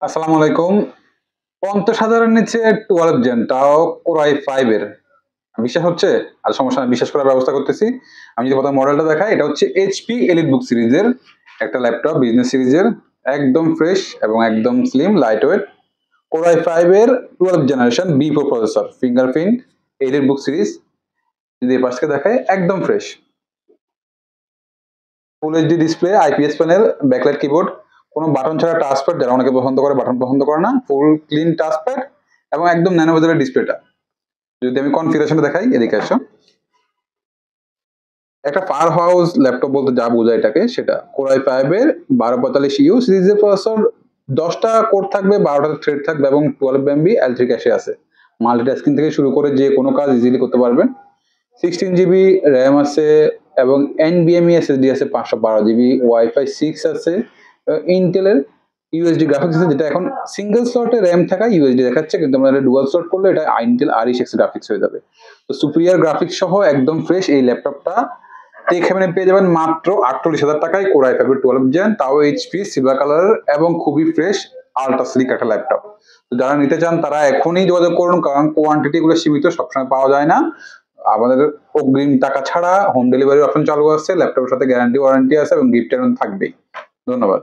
আসসালামু আলাইকুম। ৫০,০০০ এর নিচে 12 জেন তাও Core i5 এর। বিশ্বাস হচ্ছে? আর সমস্যা নাই, বিশ্বাস করার ব্যবস্থা করতেছি। আমি যদি প্রথমে মডেলটা দেখাই, এটা হচ্ছে HP EliteBook সিরিজের একটা ল্যাপটপ, বিজনেস সিরিজের। একদম ফ্রেশ এবং একদম slim, light weight. Core i5 এর 12 generation B4 processor, fingerprint, EliteBook series. যদি এই পাশ থেকে দেখাই, একদম fresh. Full HD display, IPS panel, backlight keyboard, কোনো বাটন ছাড়া টাচপ্যাড, যারা অনেকে পছন্দ করে, বাটন পছন্দ করে না, ফুল ক্লিন টাচপ্যাড এবং একদম ন্যানো বেজেলের ডিসপ্লেটা। যদি আমি কনফিগারেশনটা দেখাই, এদিকে আসো। একটা পাওয়ার হাউস ল্যাপটপ বলতে যা বোঝায় এটাকে, সেটা Core i5 এর 1245U সিরিজের প্রসেসর, 10টা কোর থাকবে, 12টা থ্রেড থাকবে এবং 12 MB L3 ক্যাশে আছে। মাল্টিটাস্কিং থেকে শুরু করে যে কোনো কাজ ইজিলি করতে পারবেন। 16GB র্যাম আছে এবং NVMe SSD আছে 512GB, ওয়াইফাই 6 আছে, ইন্টেলের ইউএসডি গ্রাফিক্স আছে, যেটা এখন সিঙ্গেল স্লটে র্যাম থাকা ইউএসডি দেখাচ্ছে, কিন্তু আমরা ডুয়াল স্লট করলে এটা ইন্টেল RX গ্রাফিক্স হয়ে যাবে। তো সুপিরিয়র গ্রাফিক্স সহ একদম ফ্রেশ এই ল্যাপটপটা এখানে পেয়ে যাবেন মাত্র 48,000 টাকায়। Core i5 এর 12 জেন, তাও HP সিলভার কালারের এবং খুবই ফ্রেশ আলট্রা স্লিক একটা ল্যাপটপ। তো যারা নিতে চান তারা এখনই যোগাযোগ করুন, কারণ কোয়ান্টিটি গুলো সীমিত, সবসময় পাওয়া যায় না। আমাদের অগ্রিম টাকা ছাড়া হোম ডেলিভারি অপশন চালু আছে, ল্যাপটপের সাথে গ্যারান্টি ওয়ারেন্টি আছে এবং গিফট থাকবেই। ধন্যবাদ।